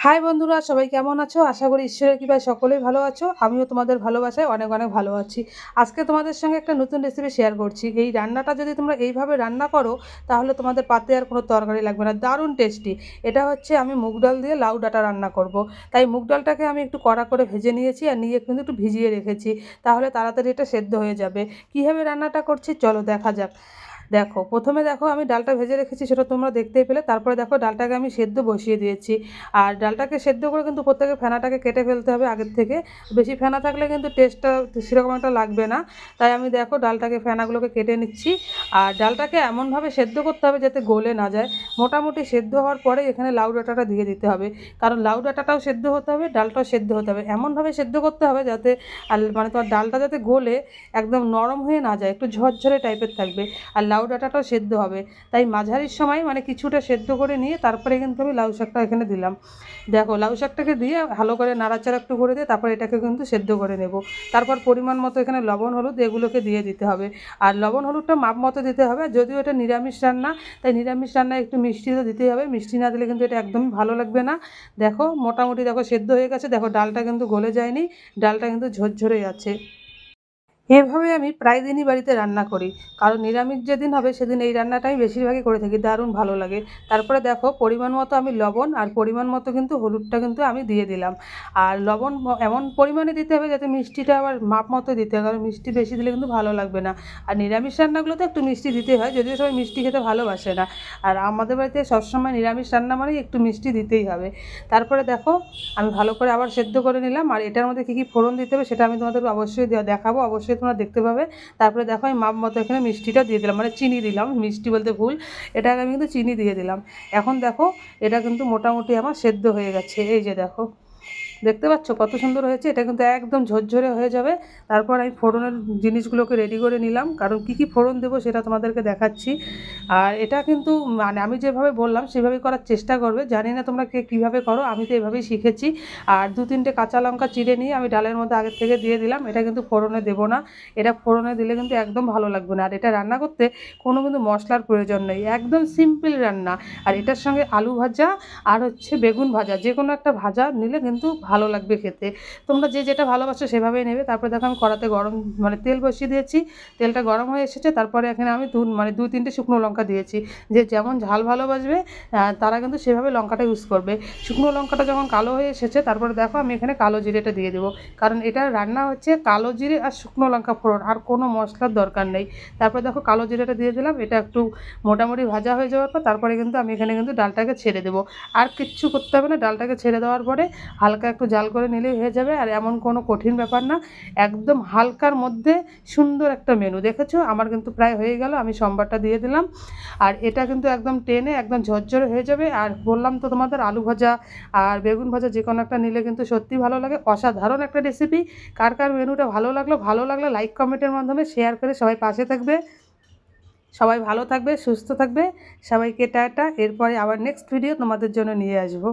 High বন্ধুরা, সবাই কেমন আছো? আশা করি ঈশ্বরের কৃপায় সকলেই ভালো আছো। আমিও তোমাদের ভালোবাসায় অনেক অনেক ভালো আছি। আজকে তোমাদের সঙ্গে একটা নতুন রেসিপি শেয়ার করছি। এই রান্নাটা যদি তোমরা এইভাবে রান্না করো তাহলে তোমাদের পাতে আর কোনো তরকারি লাগবে না, দারুণ টেস্টি। এটা হচ্ছে আমি মুগ ডাল দিয়ে লাউ ডাঁটা রান্না করব। তাই মুগ ডালটাকে আমি একটু কড়া করে ভেজে নিয়েছি আর নিয়ে কিন্তু একটু ভিজিয়ে রেখেছি, তাহলে তাড়াতাড়ি এটা সেদ্ধ হয়ে যাবে। কীভাবে রান্নাটা করছি চলো দেখা যাক। দেখো, প্রথমে দেখো আমি ডালটা ভেজে রেখেছি, সেটা তোমরা দেখতেই পেলে। তারপরে দেখো ডালটাকে আমি সেদ্ধ বসিয়ে দিয়েছি। আর ডালটাকে সেদ্ধ করে কিন্তু প্রত্যেকে ফেনাটাকে কেটে ফেলতে হবে আগের থেকে। বেশি ফেনা থাকলে কিন্তু টেস্টটা সেরকম একটা লাগবে না। তাই আমি দেখো ডালটাকে ফেনাগুলোকে কেটে নিচ্ছি। আর ডালটাকে এমনভাবে সেদ্ধ করতে হবে যাতে গলে না যায়। মোটামুটি সেদ্ধ হওয়ার পরে এখানে লাউ ডাঁটাটা দিয়ে দিতে হবে, কারণ লাউ ডাঁটাটাও সেদ্ধ হতে হবে, ডালটাও সেদ্ধ হতে হবে। এমনভাবে সেদ্ধ করতে হবে যাতে মানে তোমার ডালটা যাতে গলে একদম নরম হয়ে না যায়, একটু ঝরঝরে টাইপের থাকবে। আর লাউ ডাঁটাটাও সেদ্ধ হবে। তাই মাঝারির সময় মানে কিছুটা সেদ্ধ করে নিয়ে তারপরে কিন্তু আমি লাউ শাকটা এখানে দিলাম। দেখো লাউ শাকটাকে দিয়ে ভালো করে নাড়াচাড়া একটু করে দিয়ে তারপর এটাকে কিন্তু সেদ্ধ করে নেব। তারপর পরিমাণ মতো এখানে লবণ হলুদ এগুলোকে দিয়ে দিতে হবে। আর লবণ হলুদটা মাপ মতো দিতে হবে, যদিও এটা নিরামিষ রান্না তাই নিরামিষ রান্নায় একটু মিষ্টি তো দিতেই হবে। মিষ্টি না দিলে কিন্তু এটা একদমই ভালো লাগবে না। দেখো মোটামুটি দেখো সেদ্ধ হয়ে গেছে। দেখো ডালটা কিন্তু গলে যায়নি, ডালটা কিন্তু ঝরঝরে আছে। এভাবে আমি প্রায় দিনই বাড়িতে রান্না করি, কারণ নিরামিষ যেদিন হবে সেদিন এই রান্নাটাই বেশিরভাগই করে থাকি, দারুণ ভালো লাগে। তারপরে দেখো পরিমাণ মতো আমি লবণ আর পরিমাণ মতো কিন্তু হলুদটা কিন্তু আমি দিয়ে দিলাম। আর লবণ এমন পরিমাণে দিতে হবে যাতে মিষ্টিটা আবার মাপ মতো দিতে হবে, কারণ মিষ্টি বেশি দিলে কিন্তু ভালো লাগবে না। আর নিরামিষ রান্নাগুলোতে একটু মিষ্টি দিতে হয়, যদিও সবাই মিষ্টি খেতে ভালোবাসে না। আর আমাদের বাড়িতে সবসময় নিরামিষ রান্না মানেই একটু মিষ্টি দিতেই হবে। তারপরে দেখো আমি ভালো করে আবার সেদ্ধ করে নিলাম। আর এটার মধ্যে কী কী ফোড়ন দিতে হবে সেটা আমি তোমাদের অবশ্যই দেখাবো, অবশ্যই তোমরা দেখতে পাবে। তারপরে দেখো আমি মাপ মতো এখানে মিষ্টিটা দিয়ে দিলাম, মানে চিনি দিলাম, মিষ্টি বলতে ভুল, এটাকে আমি কিন্তু চিনি দিয়ে দিলাম। এখন দেখো এটা কিন্তু মোটামুটি আমার সেদ্ধ হয়ে গেছে। এই যে দেখো, দেখতে পাচ্ছ কত সুন্দর হয়েছে, এটা কিন্তু একদম ঝরঝরে হয়ে যাবে। তারপর আমি ফোড়নের জিনিসগুলোকে রেডি করে নিলাম, কারণ কী কী ফোড়ন দেবো সেটা তোমাদেরকে দেখাচ্ছি। আর এটা কিন্তু মানে আমি যেভাবে বললাম সেভাবেই করার চেষ্টা করবে। জানি না তোমরা কে কীভাবে করো, আমি তো এভাবেই শিখেছি। আর 2-3টে কাঁচা লঙ্কা চিড়ে নিয়ে আমি ডালের মধ্যে আগের থেকে দিয়ে দিলাম। এটা কিন্তু ফোড়নে দেবো না, এটা ফোড়নে দিলে কিন্তু একদম ভালো লাগবে না। আর এটা রান্না করতে কোনো কিন্তু মশলার প্রয়োজন নেই, একদম সিম্পল রান্না। আর এটার সঙ্গে আলু ভাজা আর হচ্ছে বেগুন ভাজা, যে কোনো একটা ভাজা নিলে কিন্তু ভালো লাগবে খেতে। তোমরা যে যেটা ভালোবাসো সেভাবেই নেবে। তারপরে দেখো আমি কড়াতে গরম মানে তেল বসিয়ে দিয়েছি, তেলটা গরম হয়ে এসেছে। তারপরে এখানে আমি 2-3টে শুকনো লঙ্কা দিয়েছি। যে যেমন ঝাল ভালোবাসবে তারা কিন্তু সেভাবে লঙ্কাটা ইউজ করবে। শুকনো লঙ্কাটা যখন কালো হয়ে এসেছে তারপরে দেখো আমি এখানে কালো জিরেটা দিয়ে দেবো, কারণ এটা রান্না হচ্ছে কালো জিরে আর শুকনো লঙ্কা ফোড়ন, আর কোনো মশলার দরকার নেই। তারপরে দেখো কালো জিরেটা দিয়ে দিলাম, এটা একটু মোটামুটি ভাজা হয়ে যাওয়ার পর তারপরে কিন্তু আমি এখানে কিন্তু ডালটাকে ছেড়ে দেবো। আর কিচ্ছু করতে হবে না, ডালটাকে ছেড়ে দেওয়ার পরে হালকা একটু জাল করে নিলেই হয়ে যাবে। আর এমন কোনো কঠিন ব্যাপার না, একদম হালকার মধ্যে সুন্দর একটা মেনু। দেখেছো আমার কিন্তু প্রায় হয়ে গেল, আমি সম্বারটা দিয়ে দিলাম। আর এটা কিন্তু একদম টেনে একদম ঝরঝরে হয়ে যাবে। আর বললাম তো তোমাদের আলু ভাজা আর বেগুন ভাজা যে কোনো একটা নিলে কিন্তু সত্যিই ভালো লাগে, অসাধারণ একটা রেসিপি। কার কার মেনুটা ভালো লাগলে লাইক কমেন্টের মাধ্যমে শেয়ার করে সবাই পাশে থাকবে। সবাই ভালো থাকবে, সুস্থ থাকবে। সবাইকে টাটা। এরপরে আবার নেক্সট ভিডিও তোমাদের জন্য নিয়ে আসবো।